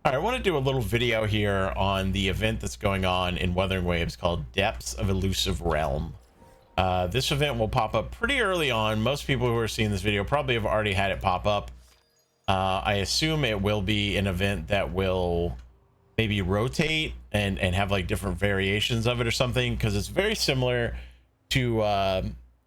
All right, I want to do a little video here on the event that's going on in Wuthering Waves called Depths of Illusive Realm. This event will pop up pretty early on. Most people who are seeing this video probably have already had it pop up. I assume it will be an event that will maybe rotate and have like different variations of it or something, because it's very similar to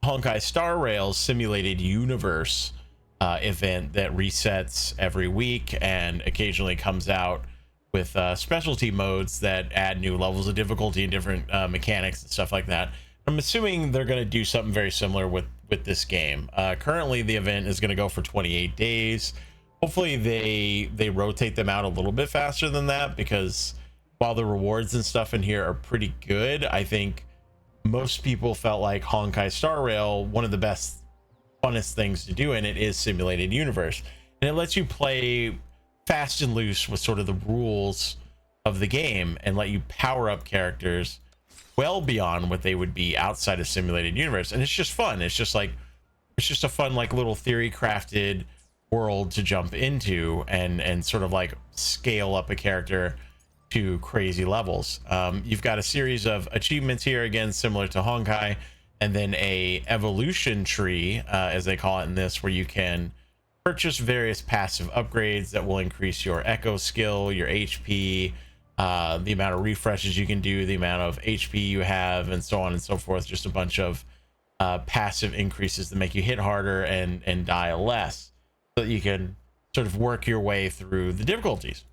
Honkai Star Rail's Simulated Universe event that resets every week and occasionally comes out with specialty modes that add new levels of difficulty and different mechanics and stuff like that. I'm assuming they're going to do something very similar with this game. Currently the event is going to go for 28 days. Hopefully they rotate them out a little bit faster than that, because while the rewards and stuff in here are pretty good, I think most people felt like Honkai Star Rail, one of the best, funnest things to do in it is Simulated Universe, and it lets you play fast and loose with sort of the rules of the game and let you power up characters well beyond what they would be outside of Simulated Universe. And it's just fun. It's just a fun like little theory crafted world to jump into and sort of like scale up a character to crazy levels. You've got a series of achievements here, again similar to Honkai, and then a evolution tree, as they call it in this, where you can purchase various passive upgrades that will increase your echo skill, your HP, the amount of refreshes you can do, the amount of HP you have, and so on and so forth. Just a bunch of passive increases that make you hit harder and die less, so that you can sort of work your way through the difficulties.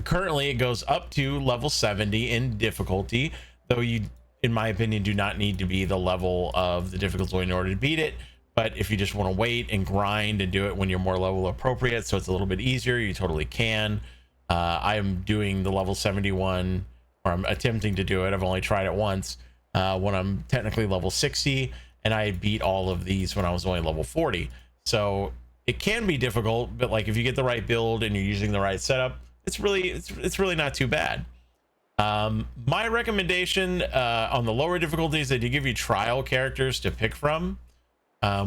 Currently it goes up to level 70 in difficulty, though you, in my opinion, do not need to be the level of the difficulty in order to beat it. But if you just want to wait and grind and do it when you're more level appropriate, so it's a little bit easier, you totally can. I am doing the level 71, or I'm attempting to do it. I've only tried it once when I'm technically level 60, and I beat all of these when I was only level 40. So it can be difficult, but like if you get the right build and you're using the right setup, it's really not too bad. My recommendation on the lower difficulties, they do give you trial characters to pick from,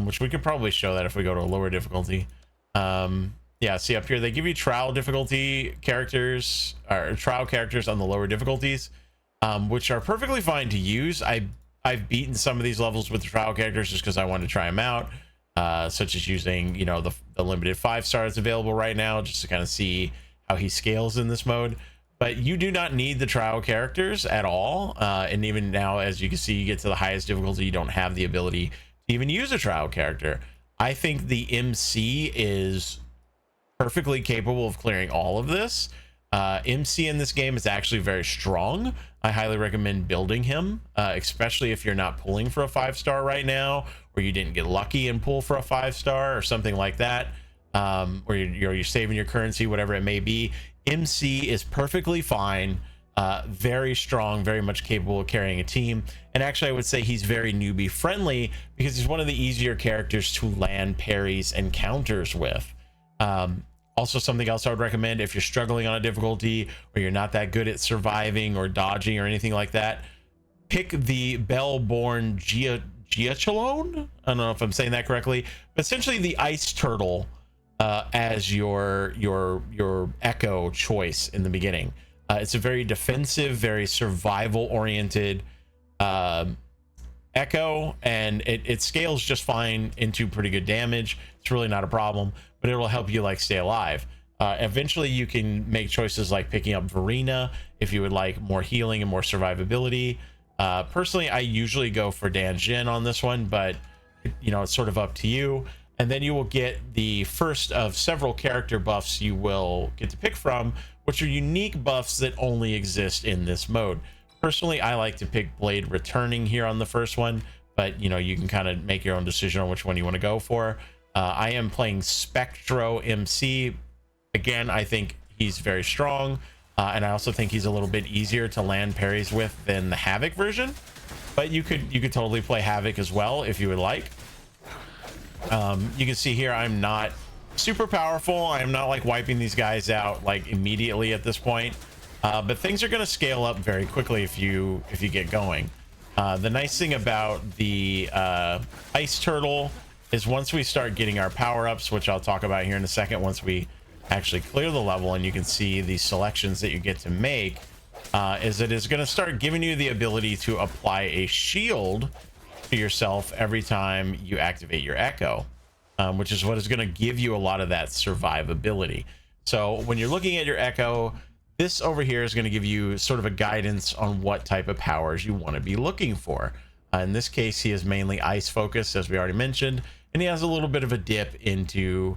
which we could probably show that if we go to a lower difficulty. Yeah, see up here, they give you trial difficulty characters, or trial characters on the lower difficulties, which are perfectly fine to use. I've beaten some of these levels with the trial characters just because I wanted to try them out, such as using, you know, the limited 5-star that's available right now, just to kind of see how he scales in this mode. But you do not need the trial characters at all, and even now, as you can see, you get to the highest difficulty, you don't have the ability to even use a trial character. I think the MC is perfectly capable of clearing all of this. MC in this game is actually very strong. I highly recommend building him, especially if you're not pulling for a 5-star right now, or you didn't get lucky and pull for a 5-star or something like that, or you're saving your currency, whatever it may be. MC is perfectly fine, very strong, very much capable of carrying a team. And actually I would say he's very newbie friendly, because he's one of the easier characters to land parries and counters with. Also, something else I would recommend if you're struggling on a difficulty, or you're not that good at surviving or dodging or anything like that, pick the Bell-born Giacalone. I don't know if I'm saying that correctly, but essentially the ice turtle as your echo choice in the beginning. It's a very defensive, very survival oriented echo, and it scales just fine into pretty good damage. It's really not a problem, but it'll help you like stay alive. Eventually you can make choices like picking up Verena if you would like more healing and more survivability. Personally, I usually go for Danjin on this one, but you know, it's sort of up to you. And then you will get the first of several character buffs you will get to pick from, which are unique buffs that only exist in this mode. Personally, I like to pick Blade Returning here on the first one, but you know, you can kind of make your own decision on which one you want to go for. I am playing Spectro MC. Again, I think he's very strong, and I also think he's a little bit easier to land parries with than the Havoc version, but you could totally play Havoc as well if you would like. You can see here I'm not super powerful. I'm not like wiping these guys out like immediately at this point, but things are going to scale up very quickly if you get going. The nice thing about the ice turtle is once we start getting our power-ups, which I'll talk about here in a second, once we actually clear the level and you can see the selections that you get to make, is it is going to start giving you the ability to apply a shield to yourself every time you activate your echo, which is what is going to give you a lot of that survivability. So when you're looking at your echo, this over here is going to give you sort of a guidance on what type of powers you want to be looking for. In this case, he is mainly ice focused, as we already mentioned, and he has a little bit of a dip into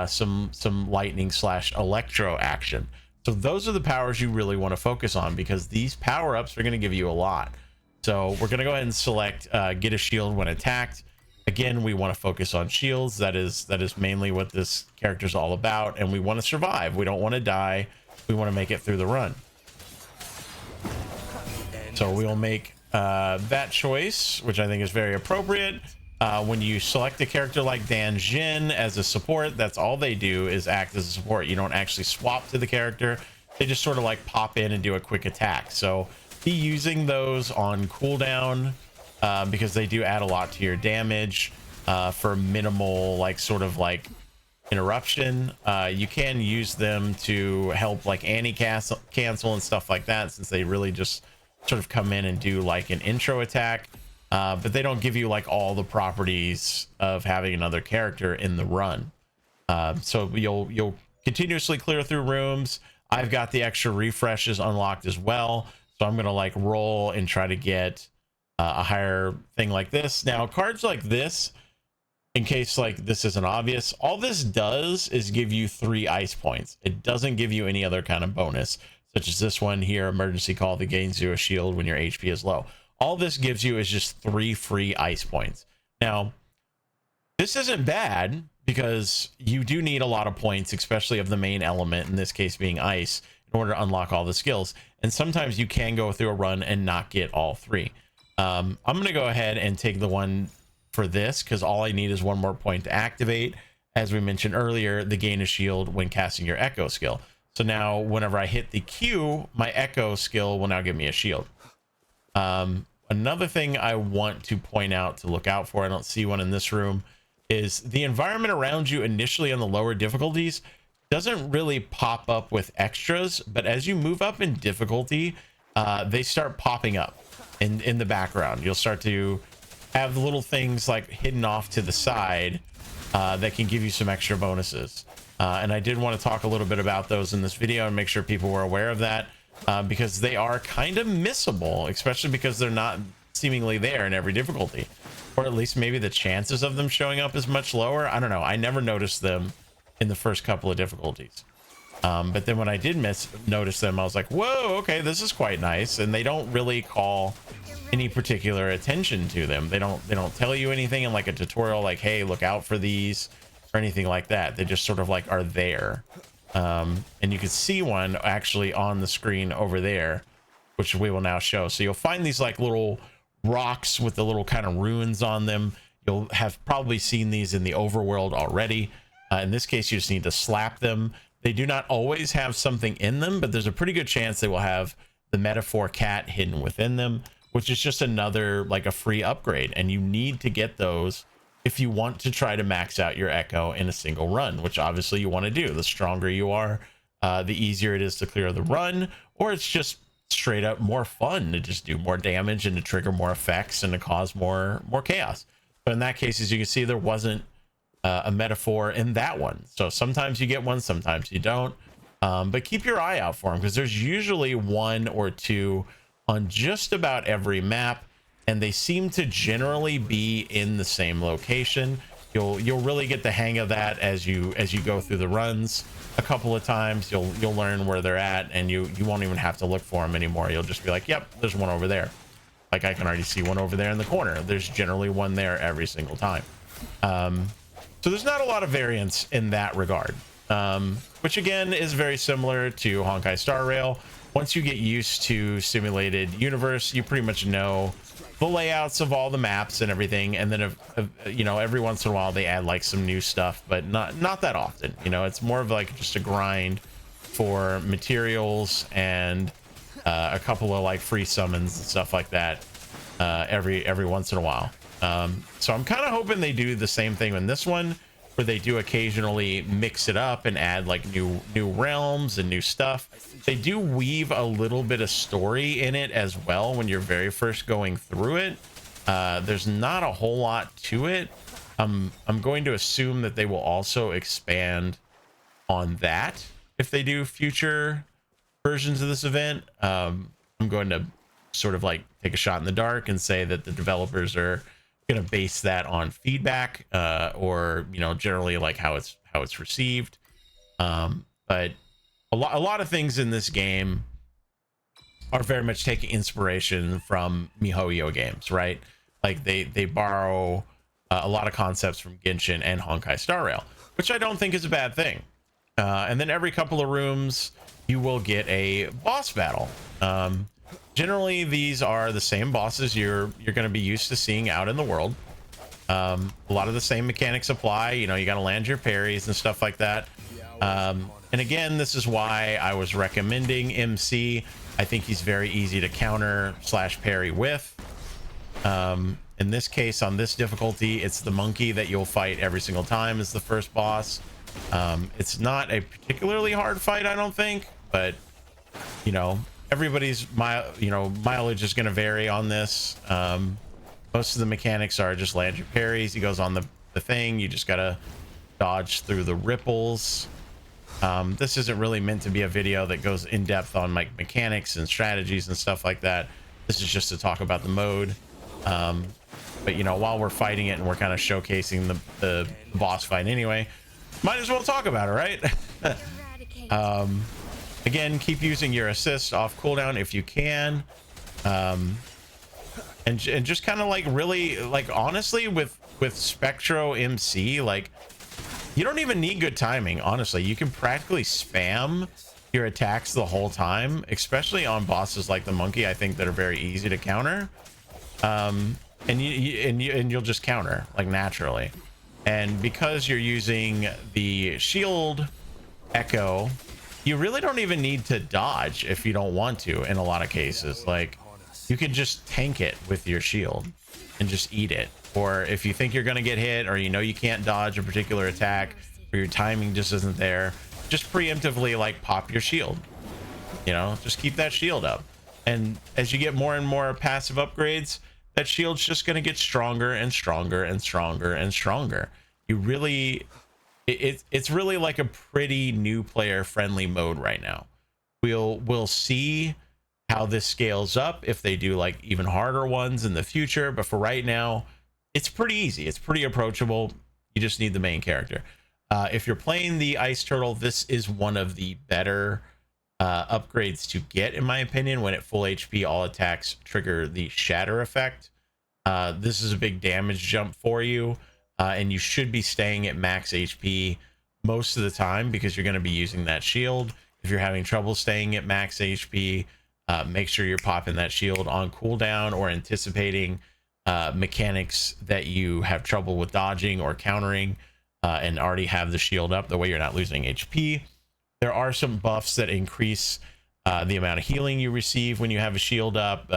some lightning slash electro action. So those are the powers you really want to focus on, because these power-ups are going to give you a lot. So we're going to go ahead and select get a shield when attacked. Again, we want to focus on shields. That is mainly what this character is all about, and we want to survive. We don't want to die. We want to make it through the run. So we will make that choice, which I think is very appropriate. When you select a character like Dan Jin as a support, that's all they do is act as a support. You don't actually swap to the character. They just sort of like pop in and do a quick attack. So be using those on cooldown because they do add a lot to your damage for minimal sort of interruption. You can use them to help cancel and stuff like that, since they really just sort of come in and do like an intro attack, but they don't give you like all the properties of having another character in the run. So you'll continuously clear through rooms. I've got the extra refreshes unlocked as well, so I'm gonna like roll and try to get a higher thing like this. Now cards like this, in case like this isn't obvious, all this does is give you 3 ice points. It doesn't give you any other kind of bonus, such as this one here, emergency call that gains you a shield when your HP is low. All this gives you is just 3 free ice points. Now this isn't bad, because you do need a lot of points, especially of the main element, in this case being ice, in order to unlock all the skills. And sometimes you can go through a run and not get all 3. I'm going to go ahead and take the one for this, because all I need is 1 more point to activate. As we mentioned earlier, the gain a shield when casting your echo skill. So now whenever I hit the Q, my echo skill will now give me a shield. Another thing I want to point out to look out for, I don't see one in this room, is the environment around you initially on the lower difficulties doesn't really pop up with extras, but as you move up in difficulty, they start popping up in the background. You'll start to have little things like hidden off to the side that can give you some extra bonuses. And I did want to talk a little bit about those in this video and make sure people were aware of that, because they are kind of missable, especially because they're not seemingly there in every difficulty, or at least maybe the chances of them showing up is much lower. I don't know. I never noticed them in the first couple of difficulties. But then when I did notice them, I was like, whoa, okay, this is quite nice. And they don't really call any particular attention to them. They don't tell you anything in like a tutorial, like, hey, look out for these or anything like that. They just sort of like are there. And you can see one actually on the screen over there, which we will now show. So you'll find these like little rocks with the little kind of runes on them. You'll have probably seen these in the overworld already. In this case, you just need to slap them. They do not always have something in them, but there's a pretty good chance they will have the metaphor cat hidden within them, which is just another like a free upgrade. And you need to get those if you want to try to max out your echo in a single run, which obviously you want to do. The stronger you are, the easier it is to clear the run, or it's just straight up more fun to just do more damage and to trigger more effects and to cause more chaos. But in that case, as you can see, there wasn't a metaphor in that one. So sometimes you get one, sometimes you don't, but keep your eye out for them, because there's usually 1 or 2 on just about every map, and they seem to generally be in the same location. You'll really get the hang of that as you go through the runs a couple of times. You'll learn where they're at, and you won't even have to look for them anymore. You'll just be like, yep, there's one over there. Like I can already see one over there in the corner. There's generally one there every single time. So there's not a lot of variance in that regard, which again is very similar to Honkai Star Rail. Once you get used to simulated universe, you pretty much know the layouts of all the maps and everything. And then, you know, every once in a while they add like some new stuff, but not that often. You know, it's more of like just a grind for materials and a couple of like free summons and stuff like that every once in a while. So I'm kind of hoping they do the same thing in this one, where they do occasionally mix it up and add like new realms and new stuff. They do weave a little bit of story in it as well when you're very first going through it. There's not a whole lot to it. I'm going to assume that they will also expand on that if they do future versions of this event. I'm going to sort of like take a shot in the dark and say that the developers are going to base that on feedback, or generally like how it's received. But a lot of things in this game are very much taking inspiration from MiHoYo games, right? Like they borrow a lot of concepts from Genshin and Honkai Star Rail, which I don't think is a bad thing. And then every couple of rooms you will get a boss battle. Generally, these are the same bosses you're going to be used to seeing out in the world. A lot of the same mechanics apply. You got to land your parries and stuff like that. And again, this is why I was recommending MC. I think he's very easy to counter / parry with. In this case, on this difficulty, it's the monkey that you'll fight every single time as the first boss. It's not a particularly hard fight, I don't think, but everybody's mileage is going to vary on this. Most of the mechanics are just land your parries. He goes on the thing. You just got to dodge through the ripples. This isn't really meant to be a video that goes in depth on like mechanics and strategies and stuff like that. This is just to talk about the mode. But while we're fighting it and we're kind of showcasing the boss fight anyway, might as well talk about it, right? Again, keep using your assist off cooldown if you can. And just kind of like really like honestly with Spectro MC, like you don't even need good timing. Honestly, you can practically spam your attacks the whole time, especially on bosses like the monkey. I think that are very easy to counter. And you'll just counter like naturally. And because you're using the shield echo, you really don't even need to dodge if you don't want to. In a lot of cases, like you can just tank it with your shield and just eat it. Or if you think you're going to get hit, or you can't dodge a particular attack, or your timing just isn't there, just preemptively like pop your shield. Just keep that shield up. And as you get more and more passive upgrades, that shield's just going to get stronger and stronger and stronger and stronger. It's really like a pretty new player friendly mode right now. We'll see how this scales up if they do like even harder ones in the future, but for right now it's pretty easy. It's pretty approachable. You just need the main character. If you're playing the Ice Turtle, this is one of the better upgrades to get, in my opinion. When at full HP, all attacks trigger the shatter effect. This is a big damage jump for you, and you should be staying at max HP most of the time because you're going to be using that shield. If you're having trouble staying at max HP, make sure you're popping that shield on cooldown or anticipating mechanics that you have trouble with dodging or countering, and already have the shield up. The way you're not losing HP. There are some buffs that increase the amount of healing you receive when you have a shield up,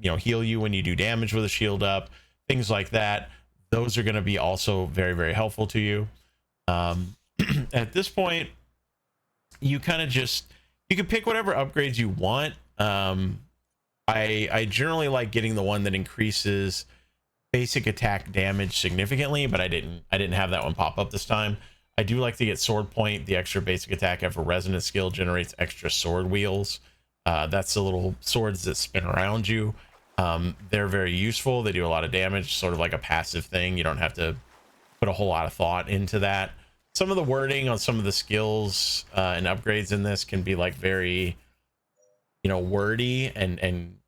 heal you when you do damage with a shield up, things like that. Those are going to be also very, very helpful to you. At this point, you kind of you can pick whatever upgrades you want. I generally like getting the one that increases basic attack damage significantly, but I didn't have that one pop up this time. I do like to get sword point. The extra basic attack after resonant skill generates extra sword wheels. That's the little swords that spin around you. They're very useful. They do a lot of damage, sort of like a passive thing. You don't have to put a whole lot of thought into that. Some of the wording on some of the skills and upgrades in this can be like very, wordy and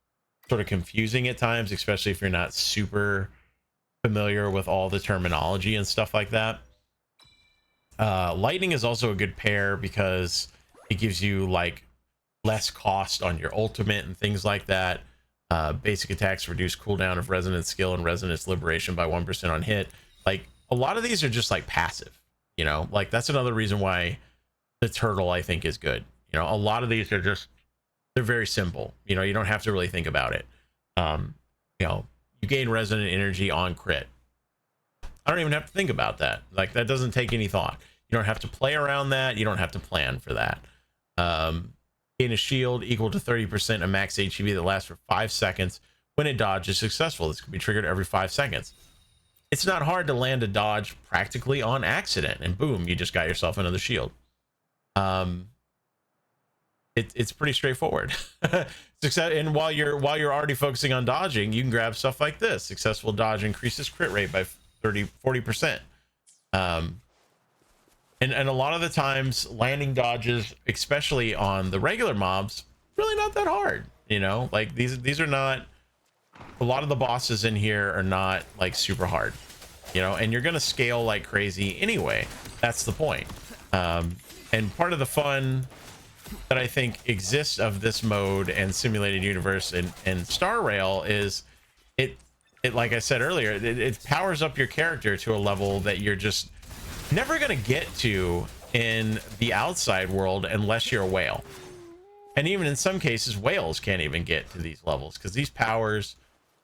sort of confusing at times, especially if you're not super familiar with all the terminology and stuff like that. Lightning is also a good pair because it gives you like less cost on your ultimate and things like that. Basic attacks reduce cooldown of resonance skill and resonance liberation by 1% on hit. Like a lot of these are just like passive, like that's another reason why the turtle I think is good. A lot of these are they're very simple. You don't have to really think about it. You gain resonant energy on crit. I don't even have to think about that. Like, that doesn't take any thought. You don't have to play around that. You don't have to plan for that. Gain a shield equal to 30% of max HEV that lasts for 5 seconds when a dodge is successful. This can be triggered every 5 seconds. It's not hard to land a dodge practically on accident, and boom, you just got yourself another shield. It's pretty straightforward. Success, and while you're already focusing on dodging, you can grab stuff like this. Successful dodge increases crit rate by 40%. And a lot of the times landing dodges, especially on the regular mobs, really not that hard. You know, like these are not, a lot of the bosses in here are not like super hard, you know, and you're gonna scale like crazy anyway. That's the point. And part of the fun that I think exists of this mode and simulated universe and Star Rail is it like I said earlier, it powers up your character to a level that you're just never gonna get to in the outside world unless you're a whale. And even in some cases, whales can't even get to these levels because these powers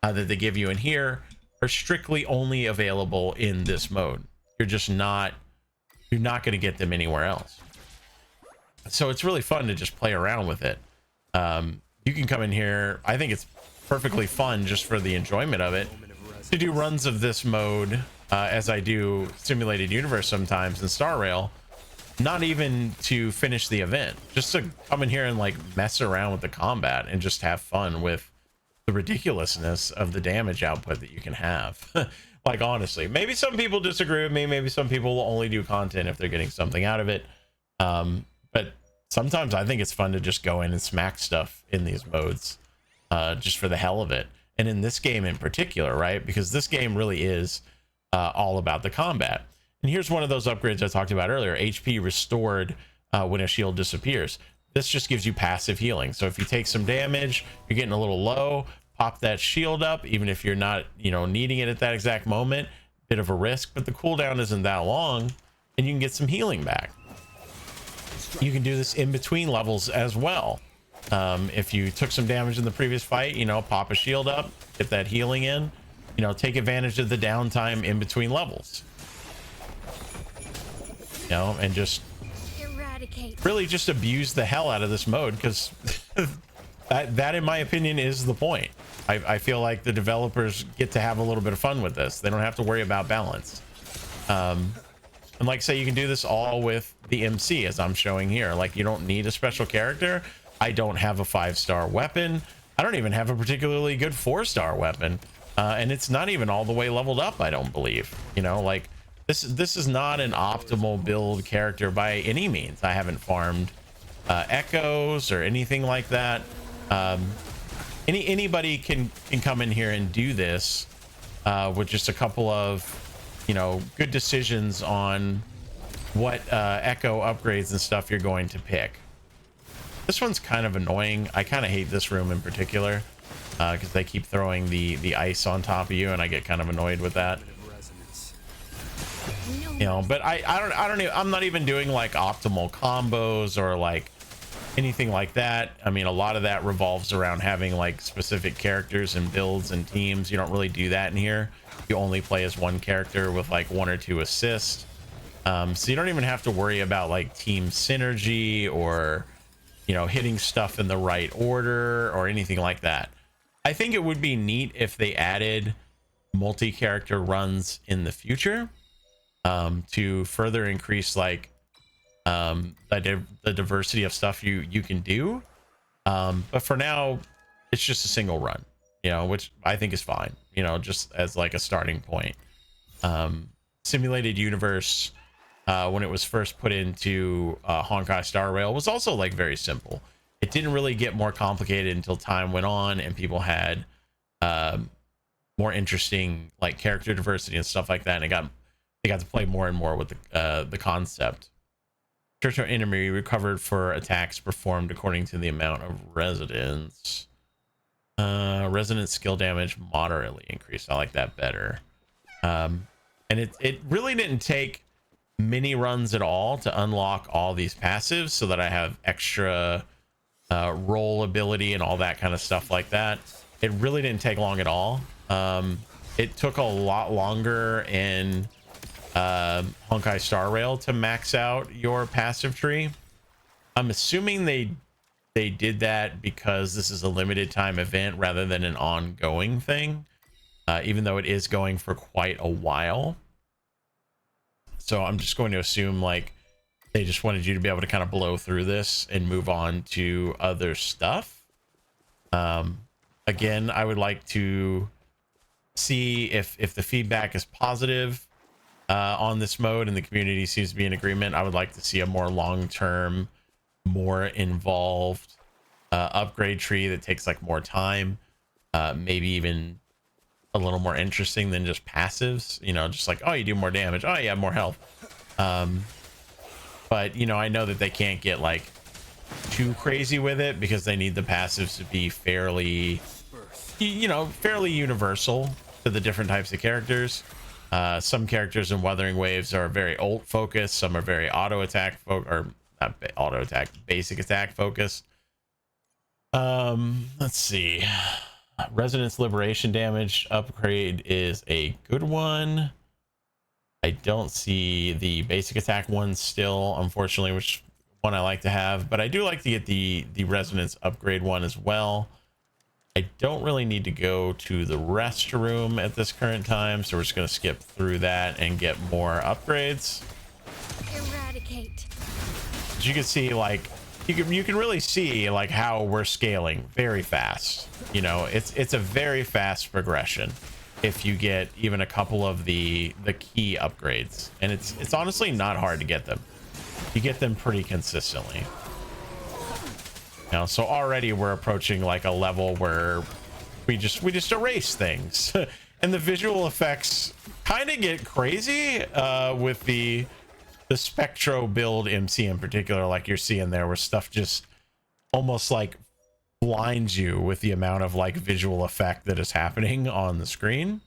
that they give you in here are strictly only available in this mode. You're not going to get them anywhere else. So it's really fun to just play around with it. You can come in here. I think it's perfectly fun just for the enjoyment of it to do runs of this mode as I do simulated universe sometimes in Star Rail, not even to finish the event, just to come in here and like mess around with the combat and just have fun with the ridiculousness of the damage output that you can have. Like, honestly, maybe some people disagree with me. Maybe some people will only do content if they're getting something out of it. But sometimes I think it's fun to just go in and smack stuff in these modes just for the hell of it. And in this game in particular, right? Because this game really is all about the combat. And here's one of those upgrades I talked about earlier, HP restored when a shield disappears. This just gives you passive healing. So if you take some damage, you're getting a little low, pop that shield up, even if you're not, you know, needing it at that exact moment. Bit of a risk, but the cooldown isn't that long, and you can get some healing back. You can do this in between levels as well. If you took some damage in the previous fight, you know, pop a shield up, get that healing in, you know, take advantage of the downtime in between levels. You know, and just really just abuse the hell out of this mode, because that in my opinion is the point. I feel like the developers get to have a little bit of fun with this. They don't have to worry about balance. And like, say you can do this all with the MC as I'm showing here. Like, you don't need a special character. I don't have a 5-star weapon. I don't even have a particularly good 4-star weapon. And it's not even all the way leveled up, I don't believe. You know, like, this is not an optimal build character by any means. I haven't farmed echoes or anything like that. Anybody can come in here and do this with just a couple of, you know, good decisions on what echo upgrades and stuff you're going to pick. This one's kind of annoying. I kind of hate this room in particular because they keep throwing the ice on top of you, and I get kind of annoyed with that. You know, but I'm not even doing like optimal combos or like anything like that. I mean, a lot of that revolves around having like specific characters and builds and teams. You don't really do that in here. You only play as one character with like 1 or 2 assists. So you don't even have to worry about like team synergy or, you know, hitting stuff in the right order or anything like that. I think it would be neat if they added multi-character runs in the future to further increase like the diversity of stuff you can do. But for now, it's just a single run, you know, which I think is fine, you know, just as like a starting point. Simulated universe, when it was first put into Honkai Star Rail, was also like very simple. It didn't really get more complicated until time went on and people had more interesting like character diversity and stuff like that, and they got to play more and more with the concept. Tertiary enemy recovered for attacks performed according to the amount of resonance. Resonance skill damage moderately increased. I like that better. And it really didn't take many runs at all to unlock all these passives so that I have extra roll ability and all that kind of stuff like that. It really didn't take long at all. it took a lot longer in Honkai Star Rail to max out your passive tree. I'm assuming they did that because this is a limited time event rather than an ongoing thing, even though it is going for quite a while. So I'm just going to assume like they just wanted you to be able to kind of blow through this and move on to other stuff. Again, I would like to see if the feedback is positive on this mode and the community seems to be in agreement. I would like to see a more long-term, more involved upgrade tree that takes like more time, maybe even a little more interesting than just passives, you know, just like, oh, you do more damage, oh yeah, more health. But you know, I know that they can't get like too crazy with it because they need the passives to be fairly, you know, fairly universal to the different types of characters. Some characters in Wuthering Waves are very ult focused, some are very auto attack or not auto attack, basic attack focused. Let's see. Resonance Liberation damage upgrade is a good one. I don't see the basic attack one still, unfortunately, which one I like to have, but I do like to get the resonance upgrade one as well. I don't really need to go to the restroom at this current time, so we're just going to skip through that and get more upgrades. Eradicate. As you can see, like you can really see like how we're scaling very fast. You know, it's a very fast progression if you get even a couple of the key upgrades, and it's honestly not hard to get them. You get them pretty consistently. Now, so already we're approaching like a level where we just erase things and the visual effects kind of get crazy with the Spectro build MC in particular, like you're seeing there, where stuff just almost like blinds you with the amount of like visual effect that is happening on the screen.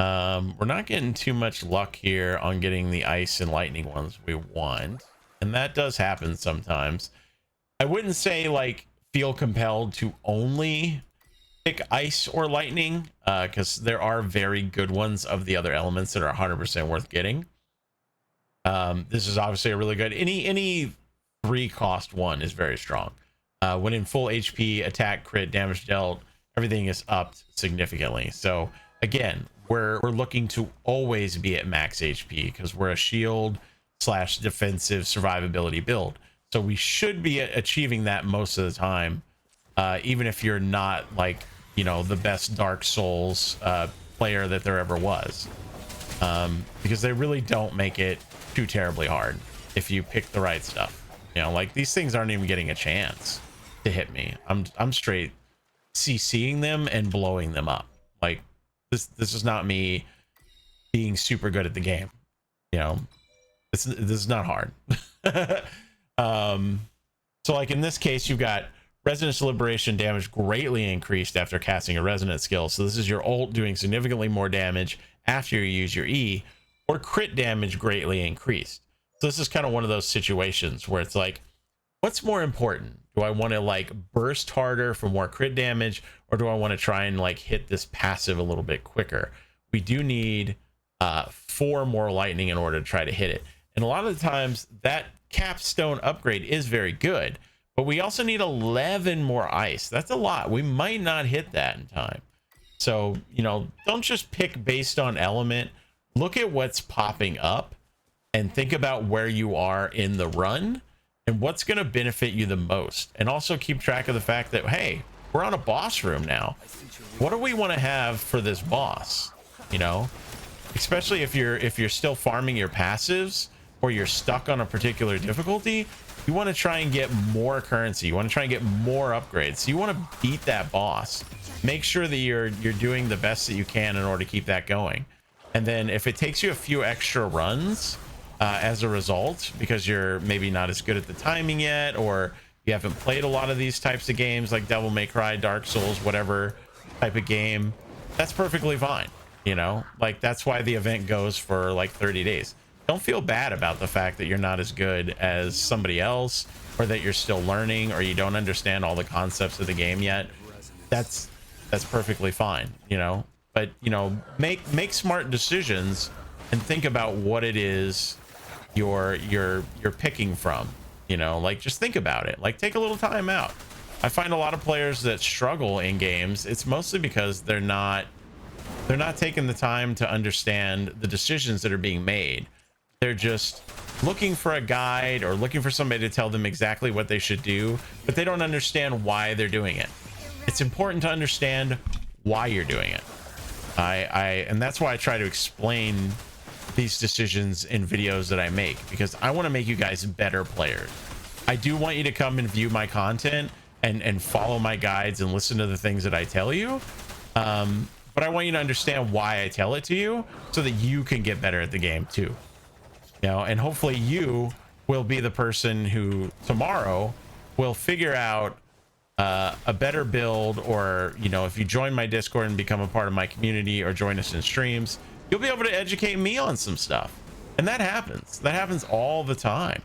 We're not getting too much luck here on getting the ice and lightning ones we want, and that does happen sometimes. I wouldn't say like feel compelled to only pick ice or lightning, because there are very good ones of the other elements that are 100% worth getting. This is obviously a really good, any 3-cost one is very strong. When in full HP, attack, crit, damage dealt, everything is upped significantly. So again, we're looking to always be at max HP because we're a shield / defensive survivability build. So we should be achieving that most of the time, even if you're not like, you know, the best Dark Souls player that there ever was, because they really don't make it too terribly hard if you pick the right stuff. You know, like these things aren't even getting a chance to hit me. I'm straight CCing them and blowing them up. Like this is not me being super good at the game. You know, this is not hard. So like in this case, you've got resonance liberation damage greatly increased after casting a resonance skill. So this is your ult doing significantly more damage after you use your E, or crit damage greatly increased. So this is kind of one of those situations where it's like, what's more important? Do I want to like burst harder for more crit damage, or do I want to try and like hit this passive a little bit quicker? We do need 4 more lightning in order to try to hit it. And a lot of the times that capstone upgrade is very good, but we also need 11 more ice. That's a lot. We might not hit that in time. So, you know, don't just pick based on element. Look at what's popping up and think about where you are in the run and what's going to benefit you the most. And also keep track of the fact that, hey, we're on a boss room now. What do we want to have for this boss? You know, especially if you're still farming your passives, or you're stuck on a particular difficulty, you want to try and get more currency. You want to try and get more upgrades. You want to beat that boss. Make sure that you're doing the best that you can in order to keep that going. And then if it takes you a few extra runs as a result, because you're maybe not as good at the timing yet, or you haven't played a lot of these types of games like Devil May Cry, Dark Souls, whatever type of game, that's perfectly fine. You know, like that's why the event goes for like 30 days. Don't feel bad about the fact that you're not as good as somebody else, or that you're still learning, or you don't understand all the concepts of the game yet. That's perfectly fine. You know, but you know, make smart decisions and think about what it is you're picking from. You know, like just think about it. Like take a little time out. I find a lot of players that struggle in games, it's mostly because they're not taking the time to understand the decisions that are being made. They're just looking for a guide or looking for somebody to tell them exactly what they should do, but they don't understand why they're doing it. It's important to understand why you're doing it. And that's why I try to explain these decisions in videos that I make, because I want to make you guys better players. I do want you to come and view my content and follow my guides and listen to the things that I tell you. But I want you to understand why I tell it to you so that you can get better at the game too. You know, and hopefully you will be the person who tomorrow will figure out a better build, or, you know, if you join my Discord and become a part of my community or join us in streams, you'll be able to educate me on some stuff. And that happens all the time.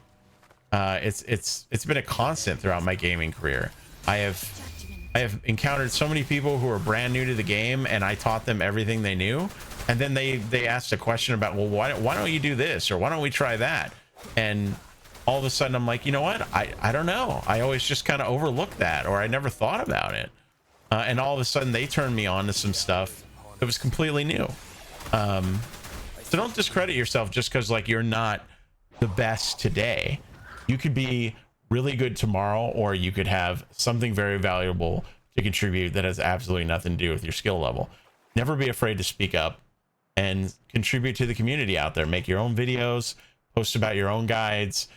It's been a constant throughout my gaming career. I have encountered so many people who are brand new to the game, and I taught them everything they knew, and then they asked a question about, well, why don't you do this, or why don't we try that? And all of a sudden I'm like, you know what, I don't know, I always just kind of overlooked that, or I never thought about it, and all of a sudden they turned me on to some stuff that was completely new. So don't discredit yourself just because like you're not the best today. You could be really good tomorrow, or you could have something very valuable to contribute that has absolutely nothing to do with your skill level. Never be afraid to speak up and contribute to the community out there. Make your own videos, post about your own guides,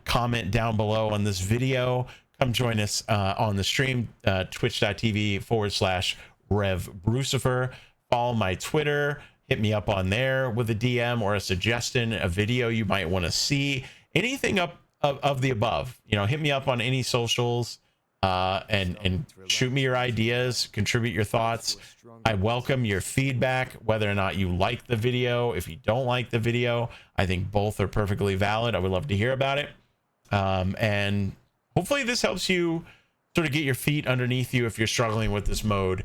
comment down below on this video. Come join us on the stream, twitch.tv/RevBrucifer. Follow my Twitter, hit me up on there with a DM or a suggestion, a video you might want to see, anything up of the above. You know, hit me up on any socials, and shoot me your ideas, contribute your thoughts. I welcome your feedback, whether or not you like the video. If you don't like the video, I think both are perfectly valid. I would love to hear about it. And hopefully this helps you sort of get your feet underneath you if you're struggling with this mode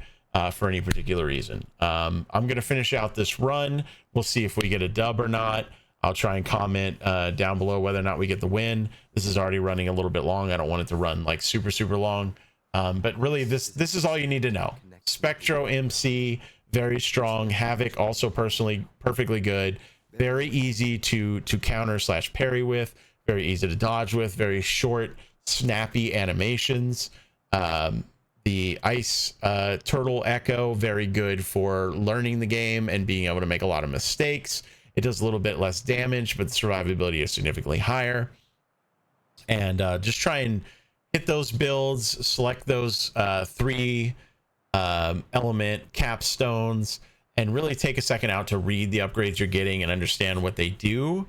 for any particular reason. I'm going to finish out this run. We'll see if we get a dub or not. I'll try and comment down below whether or not we get the win. This is already running a little bit long. I don't want it to run like super long. But really, this is all you need to know. Spectro MC, very strong. Havoc, also perfectly good. Very easy to counter / parry with. Very easy to dodge with. Very short, snappy animations. The Ice Turtle Echo, very good for learning the game and being able to make a lot of mistakes. It does a little bit less damage, but the survivability is significantly higher. And just try and hit those builds, select those 3 element capstones, and really take a second out to read the upgrades you're getting and understand what they do,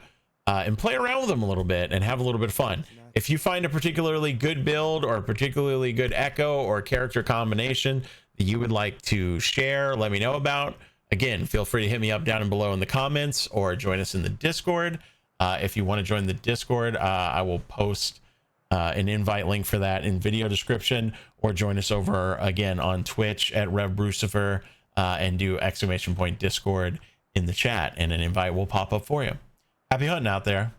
and play around with them a little bit and have a little bit of fun. If you find a particularly good build or a particularly good echo or character combination that you would like to share, let me know about. Again, feel free to hit me up down below in the comments or join us in the Discord. If you want to join the Discord, I will post an invite link for that in video description, or join us over again on Twitch at RevBrucifer, and do !Discord in the chat, and an invite will pop up for you. Happy hunting out there.